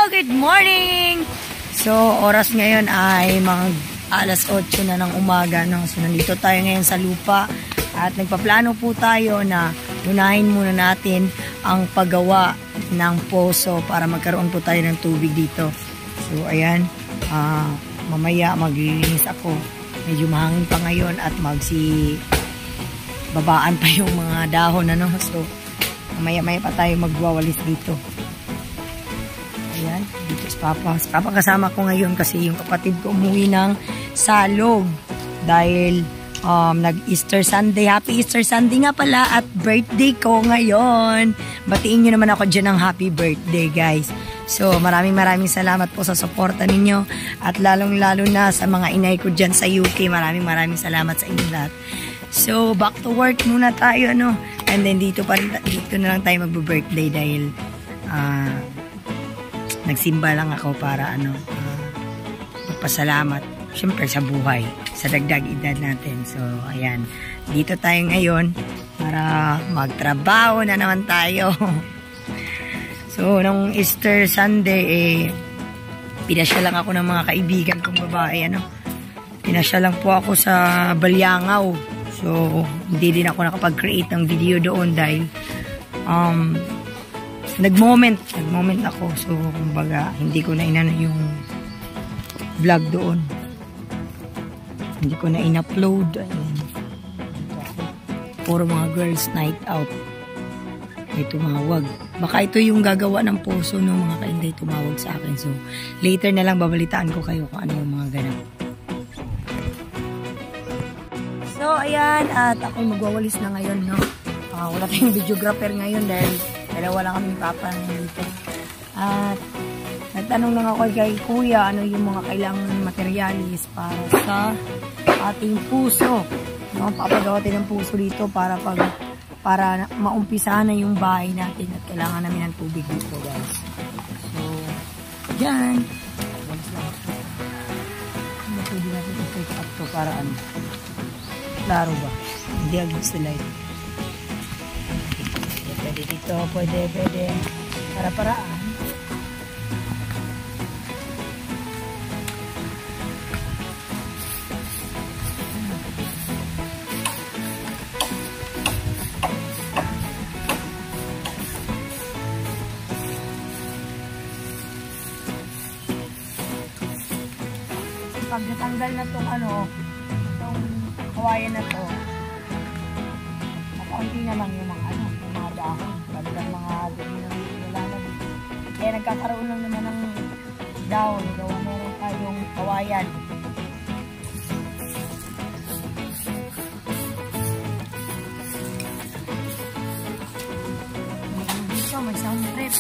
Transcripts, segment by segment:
Good morning! So, oras ngayon ay mga alas 8 na ng umaga. No? So, nandito tayo ngayon sa lupa at nagpaplano po tayo na unahin muna natin ang paggawa ng poso para magkaroon po tayo ng tubig dito. So, ayan. Mamaya maglilinis ako. Medyo mahangin pa ngayon at babaan pa yung mga dahon. Ano? So, mamaya pa tayo magwawalis dito. Ayan, dito si Papa. Si Papa kasama ko ngayon kasi yung kapatid ko umuwi ng Salog dahil nag-Easter Sunday. Happy Easter Sunday nga pala at birthday ko ngayon. Batiin nyo naman ako dyan ng happy birthday, guys. So, maraming salamat po sa suporta ninyo at lalong-lalo na sa mga inay ko dyan sa UK. Maraming salamat sa inyo lahat. So, back to work muna tayo, ano? And then, dito na lang tayo magbe-birthday dahil nagsimba lang ako para magpasalamat syempre sa buhay, sa dagdag edad natin. So, ayan. Dito tayo ngayon para magtrabaho na naman tayo. So, nung Easter Sunday, pinasya lang ako ng mga kaibigan kong babae, pinasya lang po ako sa Balyangaw. So, hindi din ako nakapag-create ng video doon dahil nag-moment ako. So, kumbaga, hindi ko na inano yung vlog doon. Hindi ko na in-upload. Ayan. Puro mga girls night out. May tumawag. Baka ito yung gagawa ng poso ng mga kainday tumawag sa akin. So, later na lang babalitaan ko kayo kung ano yung mga ganap. So, ayan. At ako magwawalis na ngayon, no? Wala tayong videographer ngayon dahil dalawa lang kami Papa dito. At nagtanong lang ako kay Kuya ano yung mga kailangan materialis para sa ating puso. No, papagawa tayo ng puso dito para maumpisahan na yung bahay natin at kailangan namin ng tubig dito, guys. So, yan. Ano pwede natin i-take up to para klaro ba? Hindi agad sila ito. Pwede dito, pwede. Para-paraan. Pag natanggal na itong itong kawayan na to, nakaunti na lang yung mga dahon. Talagang mga dumi na nilalag. Kaya nagkakaroon lang naman ng dahon. Gawa meron tayong kawayan. Dito may sound trip.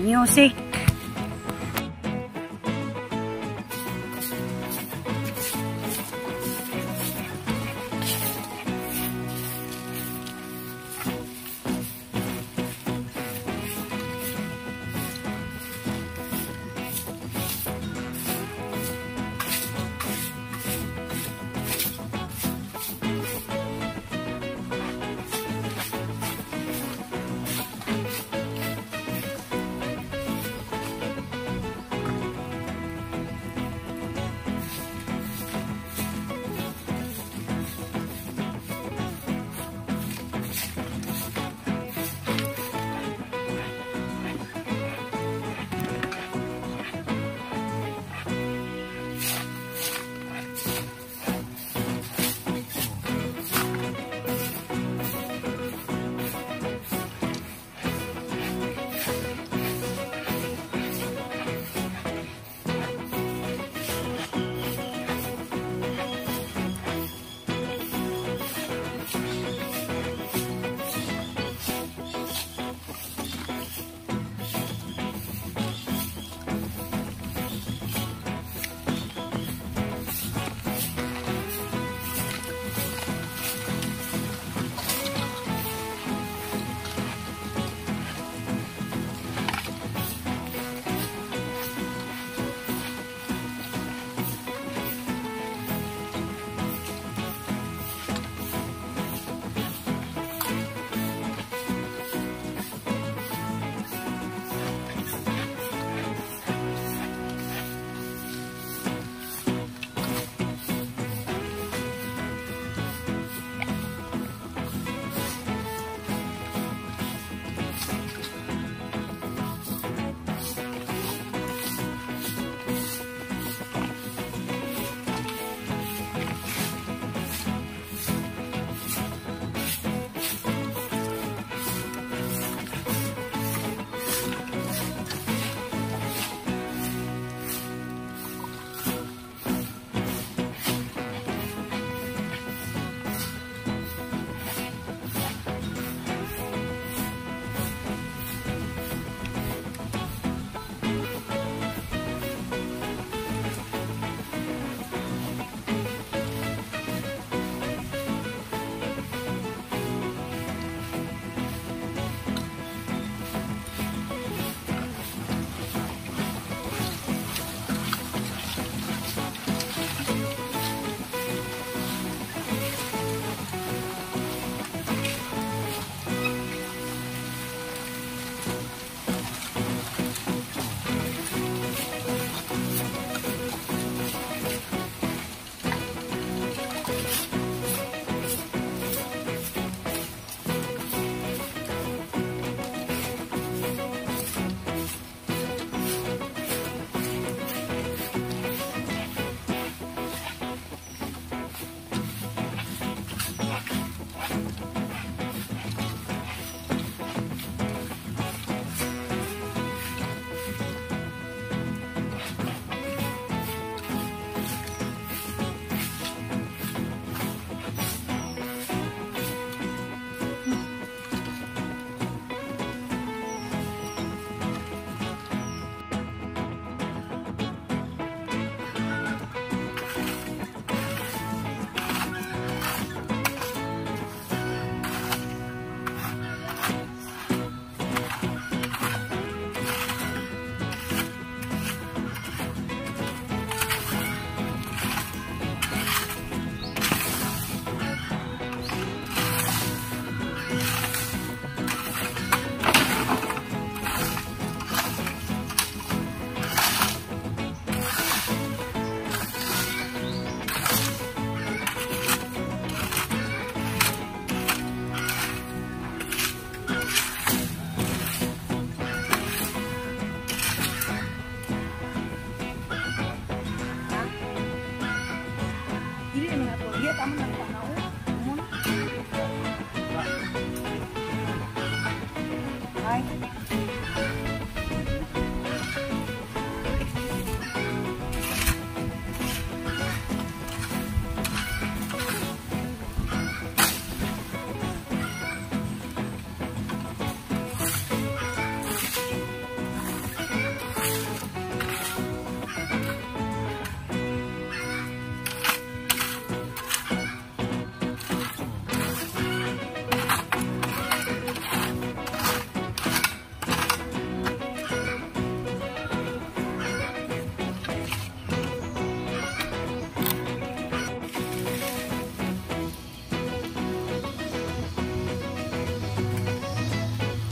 Music.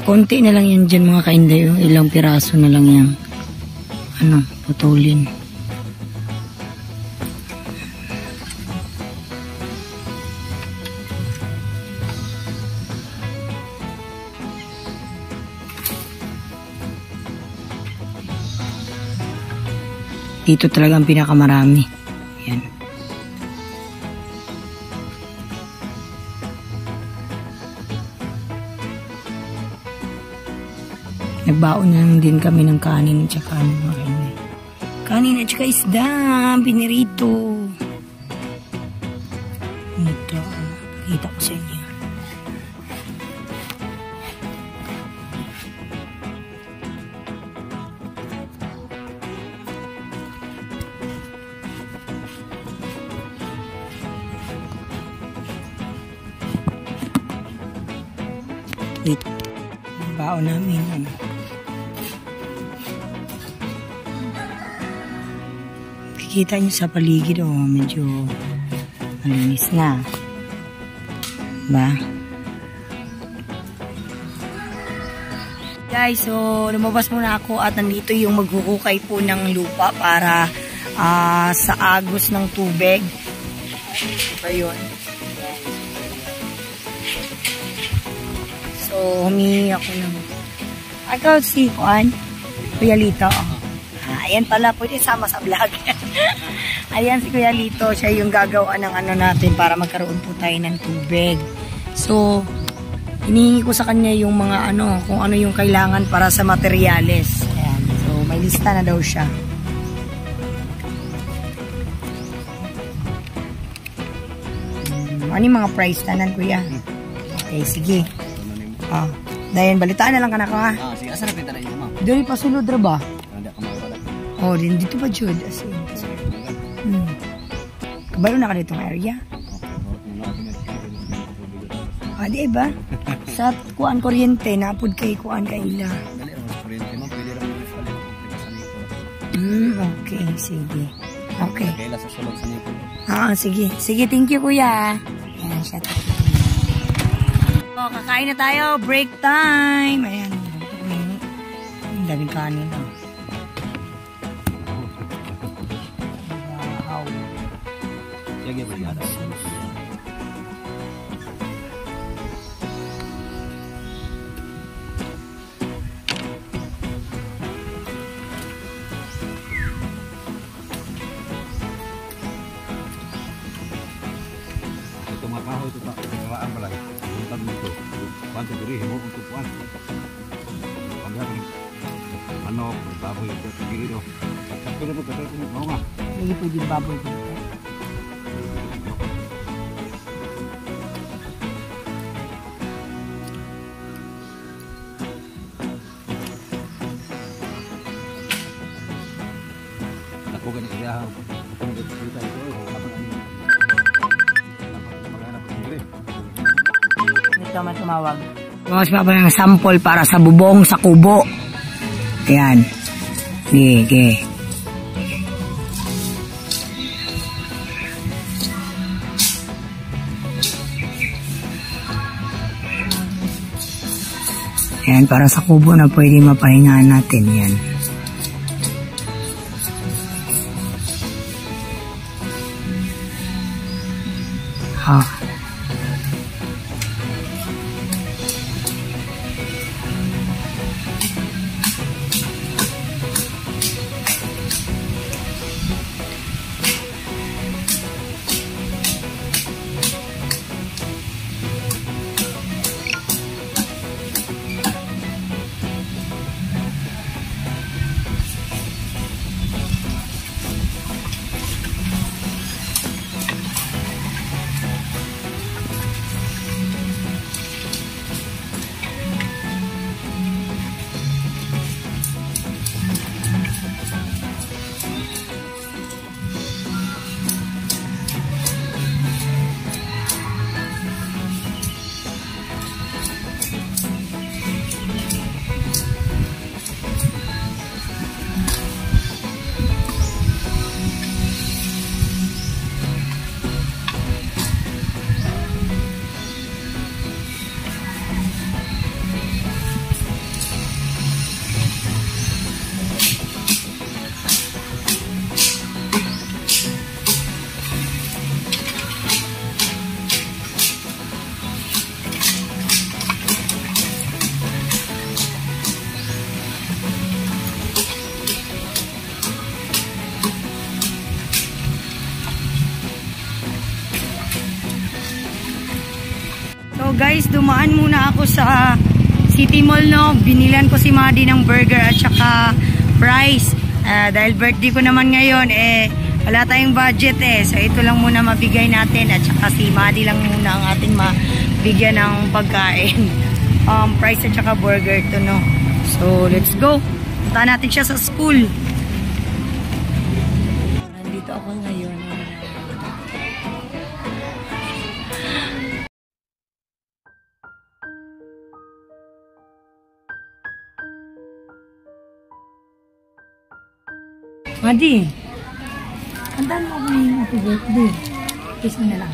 Konti na lang yan dyan mga kainday. Ilang piraso na lang yan. Putulin. Dito talaga ang pinakamarami. Yan. Nagbaon na lang din kami ng kanin at saka kanin at saka isda, pinirito. Ito, pakita ko sa inyo. Ito, baon namin. Kita nyo sa paligid, medyo malinis na. Ba? Guys, so lumabas muna ako at nandito yung maghuhukay po ng lupa para sa agos ng tubig. Ayun. So, humingi ako ng... Ikaw si Juan, Kuya Lito. Ayan pala, pwede sama sa vlog. Ayan si Kuya Lito, siya yung gagawa ng natin para magkaroon po tayo ng tubig. So, hinihingi ko sa kanya yung mga kung ano yung kailangan para sa materyales. Ayan. So, may lista na daw siya. Ano yung mga price tanan, Kuya? Okay, sige. Dayan, balitaan na lang ka na ko, ha? Sige, asa na pinta na yun, ma'am? Doon pasulod ra ba? Hindi ka mawala. Din dito pa, Jud. Kabalo na ka dito ng area? Di ba? Sa kuan kuryente, napod kay kuan kay ila. Okay, sige. Okay. Sige. Sige, thank you, Kuya. Ayan, siya. Kakain na tayo. Break time. Ayan. Ang daming kanin. Wow. Sige, brigada. Ito mga kahoy, ito kalaan pala. Puntan mo ito. Panto diri, himo untuk puan. Pagdating manok, baboy, ito sa gilid. Pero ito, mau nga. Hindi pwede baboy ko. Ako ganit siya. Kung dito ito, Ito may tumawag. Mas pa ng sample para sa bubong sa kubo. Ayan. Sige. Ayan, para sa kubo na pwede mapahingaan natin. Yan. guys, dumaan muna ako sa City Mall, no. Binilan ko si Maddie ng burger at saka fries. Dahil birthday ko naman ngayon, wala tayong budget So ito lang muna mabigay natin at saka si Maddie lang muna ang ating mabigyan ng pagkain. Fries at saka burger to, no. So let's go. Punta natin siya sa school. Nandito ako ngayon. Maddie, andan mo ako yung happy birthday. Kiss mo na lang.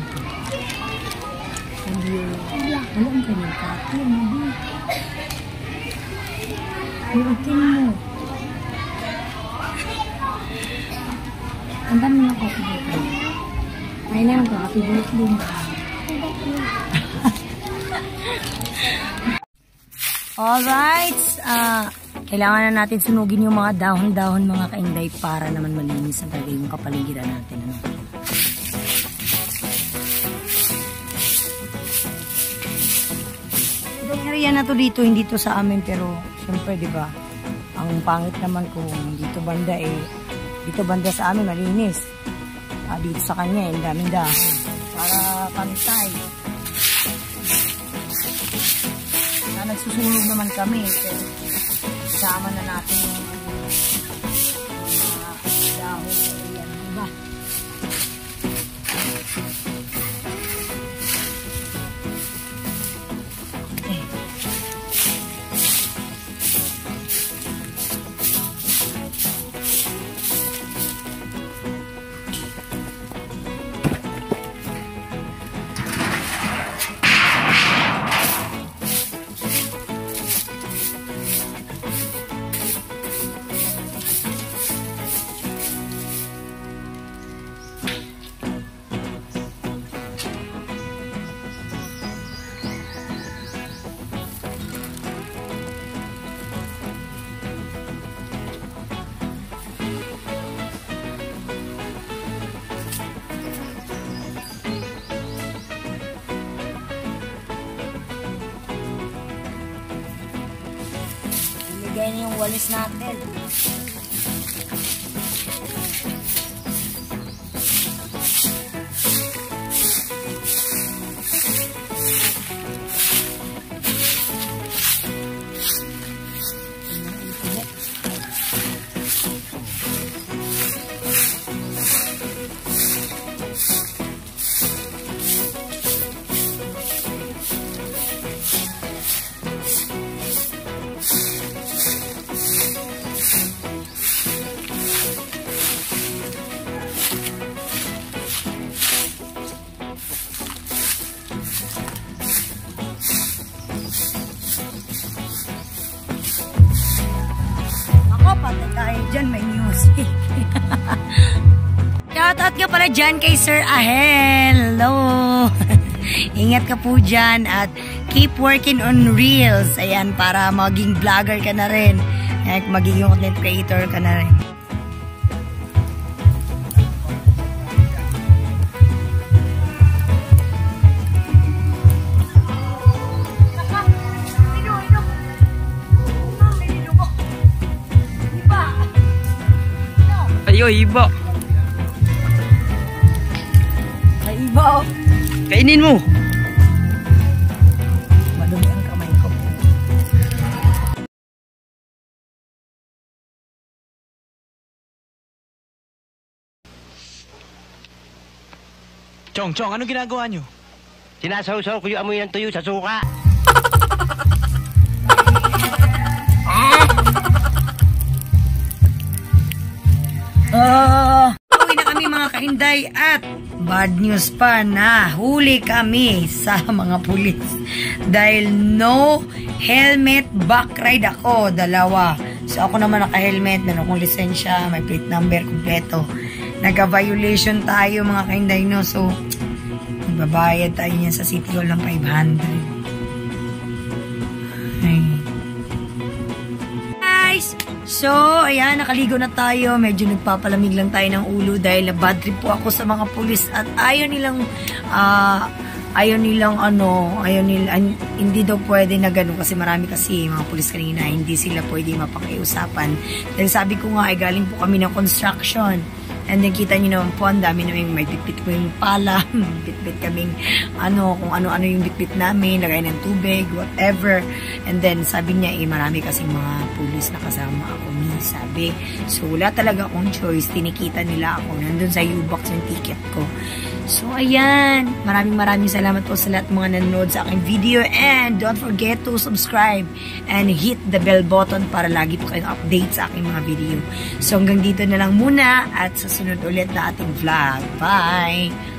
Thank you. Wala ang kanyang kati, Maddie. Iutin mo. Andan mo yung happy birthday. Ay na lang ko, happy birthday. Alright. Kailangan na natin sunugin yung mga dahon-dahon, mga kainday, para naman malinis ang talaga yung kapaligiran natin. Ano? Itong area na to dito, hindi to sa amin, pero syempre, di ba, ang pangit naman kung dito banda dito banda sa amin malinis. Dito sa kanya, ang daming dahon. Para pantay. Nagsusunog naman kami, pero sama na natin yung dahon sa iyan, diba? Ganyan yung walis natin. Tayo dyan, may music. Shoutout ka pala dyan kay Sir Ahel. Hello. Ingat ka po dyan at keep working on Reels. Ayan, para maging vlogger ka na rin. Magiging content creator ka na rin. Ayo, iba. Ay, iba. Kainin mo. Madumi ang kamay ko. Chong, anong ginagawa nyo? Sinasawsaw ko yung amoy ng tuyo sa suka. Uwi na kami mga kainday at bad news pa, na huli kami sa mga pulis dahil no helmet back ride ako, dalawa. So ako naman naka-helmet, meron akong lisensya, may plate number kompleto. Nagka-violation tayo mga kainday, no? So magbabayad tayo niyan sa City Hall ng 500. So, ayan, nakaligo na tayo. Medyo nagpapalamig lang tayo ng ulo dahil bad trip po ako sa mga pulis at ayaw nilang ayaw nilang hindi daw pwede na gano'n kasi marami kasi mga pulis kanina, hindi sila pwede mapakiusapan. Dahil sabi ko nga, ay galing po kami ng construction. And then kita nyo naman po, ang dami naman may bitbit ko yung pala, bitbit kaming kung ano-ano yung bitbit namin, lagay ng tubig, whatever. And then sabi niya, marami kasing mga pulis na kasama ako ni, sabi. So wala talaga akong choice, tinikita nila ako, nandun sa U-Box yung ticket ko. So ayan, maraming salamat po sa lahat mga nanonood sa aking video, and don't forget to subscribe and hit the bell button para lagi po kayong update sa aking mga video. So hanggang dito na lang muna at sa sunod ulit na ating vlog. Bye!